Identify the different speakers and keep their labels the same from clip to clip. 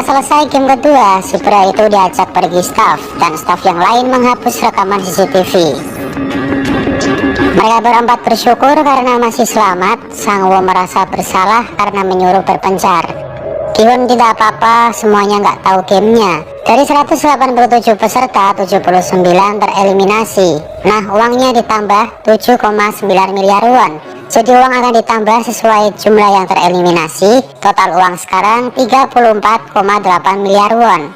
Speaker 1: Setelah selesai game kedua, si pria itu diajak pergi staf, dan staf yang lain menghapus rekaman CCTV. Mereka berempat bersyukur karena masih selamat. Sangwoo merasa bersalah karena menyuruh berpencar. Ki-hun tidak apa-apa, semuanya nggak tahu gamenya. Dari 187 peserta, 79 tereliminasi. Nah, uangnya ditambah 7,9 miliar won. Jadi uang akan ditambah sesuai jumlah yang tereliminasi. Total uang sekarang 34,8 miliar won.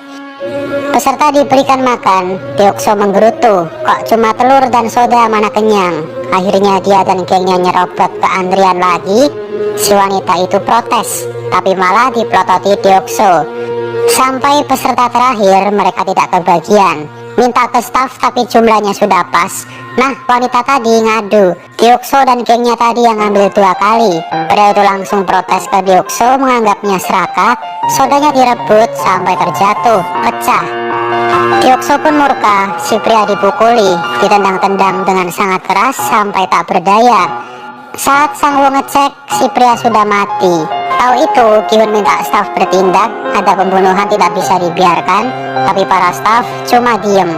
Speaker 1: Peserta diberikan makan. Deokso menggerutu, kok cuma telur dan soda, mana kenyang. Akhirnya dia dan gengnya nyerobot ke antrian lagi. Si wanita itu protes, tapi malah dipelototi Deokso. Sampai peserta terakhir mereka tidak kebagian. Minta ke staf tapi jumlahnya sudah pas. Nah, wanita tadi ngadu, Deokso dan gengnya tadi yang ngambil 2 kali. Pria itu langsung protes ke Deokso, menganggapnya serakah. Sodanya direbut sampai terjatuh, pecah. Deokso pun murka, si pria dipukuli, ditendang-tendang dengan sangat keras sampai tak berdaya. Saat Sangwoo ngecek, si pria sudah mati. Tahu itu, Ki-hun minta staf bertindak. Ada pembunuhan tidak bisa dibiarkan, tapi para staf cuma diem.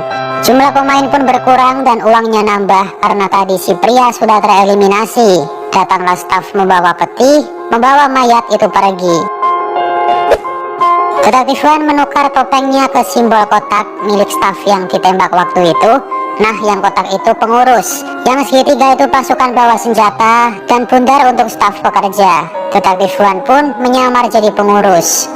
Speaker 1: Jumlah pemain pun berkurang dan uangnya nambah karena tadi si pria sudah tereliminasi. Datanglah staf membawa peti, membawa mayat itu pergi. Detektif Wan menukar topengnya ke simbol kotak milik staf yang ditembak waktu itu. Nah, yang kotak itu pengurus, yang segitiga itu pasukan bawa senjata, dan bundar untuk staf pekerja. Detektif Wan pun menyamar jadi pengurus.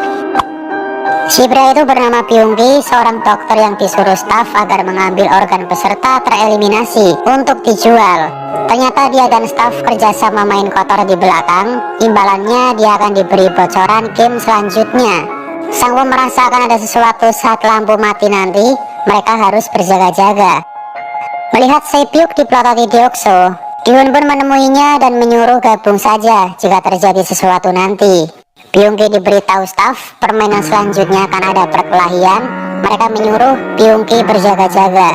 Speaker 1: Si pria itu bernama Byung-ki, seorang dokter yang disuruh staf agar mengambil organ peserta tereliminasi untuk dijual. Ternyata dia dan staf kerjasama main kotor di belakang. Imbalannya dia akan diberi bocoran game selanjutnya. Sangwoo merasa akan ada sesuatu saat lampu mati nanti. Mereka harus berjaga-jaga. Melihat Sepyuk dipelototi Deokso, Ki-hun pun menemuinya dan menyuruh gabung saja jika terjadi sesuatu nanti. Byung-ki diberitahu staf permainan selanjutnya akan ada perkelahian. Mereka menyuruh Byung-ki berjaga-jaga.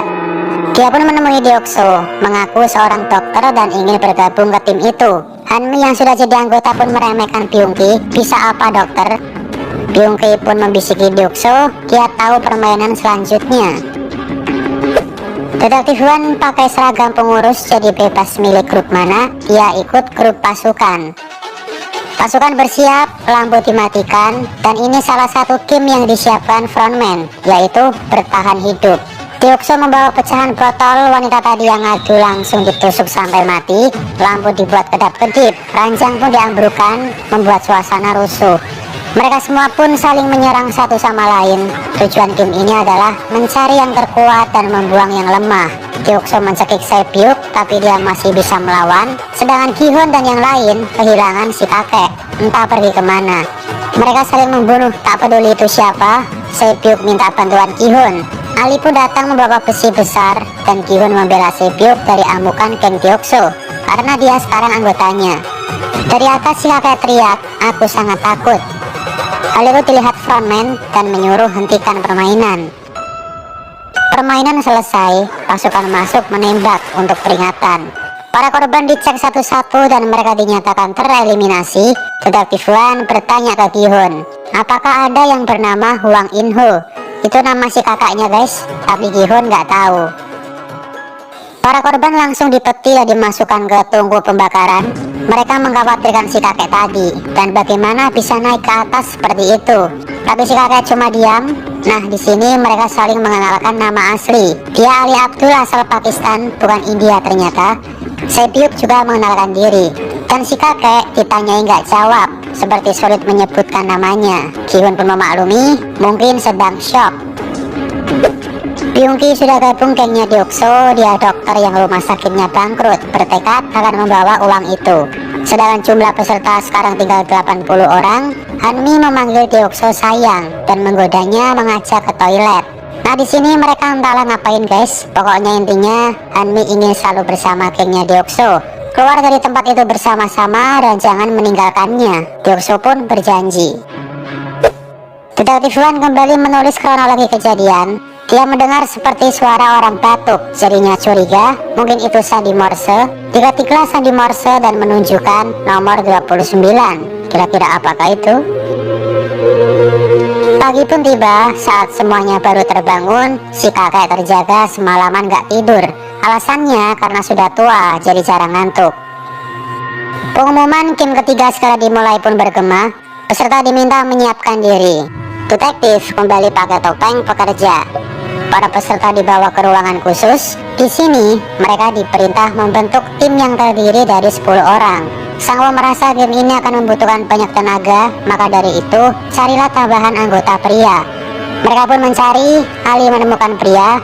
Speaker 1: Dia pun menemui Deokso, mengaku seorang dokter dan ingin bergabung ke tim itu. Hanmi yang sudah jadi anggota pun meremehkan Byung-ki. Bisa apa dokter? Byung-ki pun membisiki Deokso, dia tahu permainan selanjutnya. Detektif Wan pakai seragam pengurus jadi bebas milik grup mana, dia ikut grup pasukan. Pasukan bersiap, lampu dimatikan, dan ini salah satu game yang disiapkan frontman, yaitu bertahan hidup. Deokso membawa pecahan botol, wanita tadi yang ngadu langsung ditusuk sampai mati, lampu dibuat kedap-kedip, ranjang pun diambrukan, membuat suasana rusuh. Mereka semua pun saling menyerang satu sama lain. Tujuan game ini adalah mencari yang terkuat dan membuang yang lemah. Deokso mencekik Sepyuk, tapi dia masih bisa melawan. Sedangkan Ki-hun dan yang lain kehilangan si kakek, entah pergi kemana. Mereka saling membunuh, tak peduli itu siapa. Sepyuk minta bantuan Ki-hun. Ali pun datang membawa besi besar, dan Ki-hun membela Sepyuk dari amukan geng Deokso, karena dia sekarang anggotanya. Dari atas si kakek teriak, "Aku sangat takut." Hal itu dilihat frontman dan menyuruh hentikan permainan. Permainan selesai, pasukan masuk menembak untuk peringatan. Para korban dicek satu-satu dan mereka dinyatakan tereliminasi. Detektif Wan bertanya ke Ki-hun, apakah ada yang bernama Hwang In-ho? Itu nama si kakaknya guys, tapi Ki-hun nggak tahu. Para korban langsung dipeti dan dimasukkan ke tungku pembakaran. Mereka mengkhawatirkan si kakek tadi, dan bagaimana bisa naik ke atas seperti itu. Tapi si kakek cuma diam. Nah, di sini mereka saling mengenalkan nama asli. Dia Ali Abdul asal Pakistan, bukan India ternyata. Sepyuk juga mengenalkan diri, dan si kakek ditanyai nggak jawab, seperti sulit menyebutkan namanya. Ki-hun pun memaklumi, mungkin sedang shock. Byung-ki sudah gabung gengnya Deokso, dia dokter yang rumah sakitnya bangkrut, bertekad akan membawa uang itu. Sedangkan jumlah peserta sekarang tinggal 80 orang. Hanmi memanggil Deokso sayang dan menggodanya mengajak ke toilet. Nah, di sini mereka entahlah ngapain guys. Pokoknya intinya Hanmi ingin selalu bersama gengnya Deokso, keluar dari tempat itu bersama-sama dan jangan meninggalkannya. Deokso pun berjanji. Detektif Wan kembali menulis kronologi kejadian. Dia mendengar seperti suara orang batuk, jadinya curiga, mungkin itu sandi Morse. Diketiklah sandi Morse dan menunjukkan nomor 29. Kira-kira apakah itu? Pagi pun tiba. Saat semuanya baru terbangun, si kakek terjaga semalaman gak tidur. Alasannya karena sudah tua, jadi jarang ngantuk. Pengumuman game ketiga segera dimulai pun bergema. Peserta diminta menyiapkan diri. Detektif kembali pakai topeng pekerja. Para peserta dibawa ke ruangan khusus. Di sini mereka diperintah membentuk tim yang terdiri dari 10 orang. Sangwo merasa game ini akan membutuhkan banyak tenaga, maka dari itu carilah tambahan anggota pria. Mereka pun mencari, Ali menemukan pria.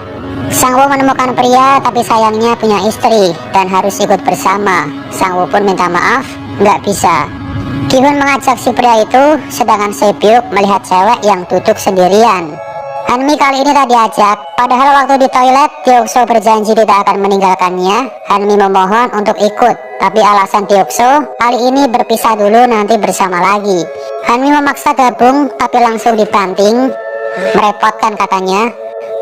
Speaker 1: Sangwo menemukan pria, tapi sayangnya punya istri dan harus ikut bersama. Sangwo pun minta maaf, nggak bisa. Ki-hun mengajak si pria itu, sedangkan Se-byuk melihat cewek yang duduk sendirian. Hanmi kali ini tak diajak, padahal waktu di toilet Deokso berjanji tidak akan meninggalkannya. Hanmi memohon untuk ikut, tapi alasan Deokso kali ini berpisah dulu, nanti bersama lagi. Hanmi memaksa gabung, tapi langsung dibanting. Merepotkan katanya.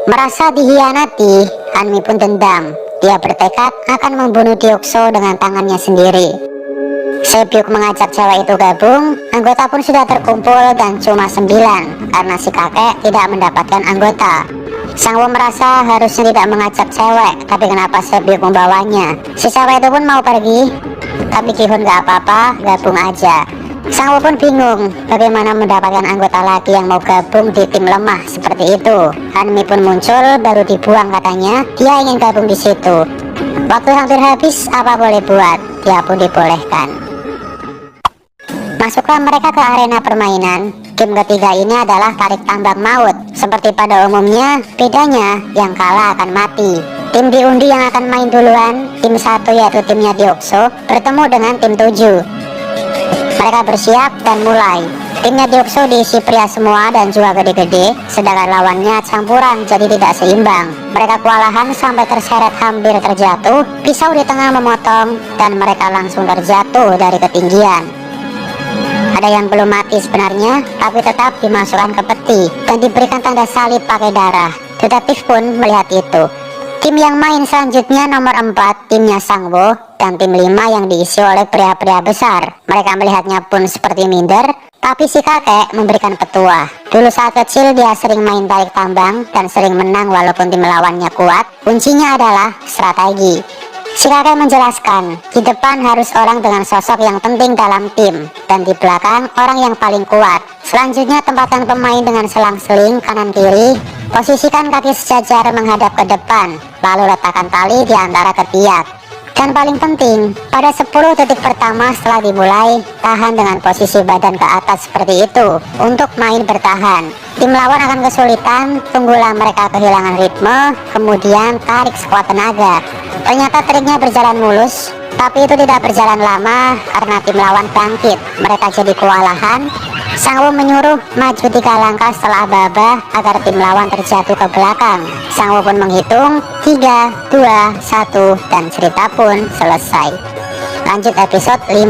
Speaker 1: Merasa dihianati, Hanmi pun dendam. Dia bertekad akan membunuh Deokso dengan tangannya sendiri. Se-byuk mengajak cewek itu gabung. Anggota pun sudah terkumpul dan cuma 9 karena si kakek tidak mendapatkan anggota. Sangwo merasa harusnya tidak mengajak cewek, tapi kenapa Se-byuk membawanya? Si cewek itu pun mau pergi, tapi Ki-hun gak apa-apa, gabung aja. Sangwo pun bingung bagaimana mendapatkan anggota lagi yang mau gabung di tim lemah seperti itu. Hanmi pun muncul, baru dibuang katanya. Dia ingin gabung di situ. Waktu hampir habis, apa boleh buat? Dia pun dibolehkan. Masuklah mereka ke arena permainan. Game ketiga ini adalah tarik tambang maut. Seperti pada umumnya, bedanya yang kalah akan mati. Tim diundi yang akan main duluan, tim 1 yaitu timnya Deokso, bertemu dengan tim 7. Mereka bersiap dan mulai. Timnya Deokso diisi pria semua dan juga gede-gede, sedangkan lawannya campuran jadi tidak seimbang. Mereka kewalahan sampai terseret hampir terjatuh, pisau di tengah memotong, dan mereka langsung terjatuh dari ketinggian. Ada yang belum mati sebenarnya, tapi tetap dimasukkan ke peti dan diberikan tanda salib pakai darah. Detektif pun melihat itu. Tim yang main selanjutnya nomor 4, timnya Sangwo, dan tim 5 yang diisi oleh pria-pria besar. Mereka melihatnya pun seperti minder, tapi si kakek memberikan petua. Dulu saat kecil dia sering main tarik tambang dan sering menang walaupun tim lawannya kuat. Kuncinya adalah strategi. Si kakek menjelaskan, di depan harus orang dengan sosok yang penting dalam tim, dan di belakang orang yang paling kuat. Selanjutnya tempatkan pemain dengan selang-seling kanan kiri. Posisikan kaki sejajar menghadap ke depan, lalu letakkan tali di antara ketiak. Dan paling penting, pada 10 detik pertama setelah dimulai, tahan dengan posisi badan ke atas seperti itu untuk main bertahan. Tim lawan akan kesulitan, tunggulah mereka kehilangan ritme, kemudian tarik sekuat tenaga. Ternyata triknya berjalan mulus, tapi itu tidak berjalan lama karena tim lawan bangkit. Mereka jadi kewalahan. Sangwo menyuruh maju 3 langkah setelah aba-aba agar tim lawan terjatuh ke belakang. Sangwo pun menghitung 3, 2, 1 dan cerita pun selesai. Lanjut episode 5.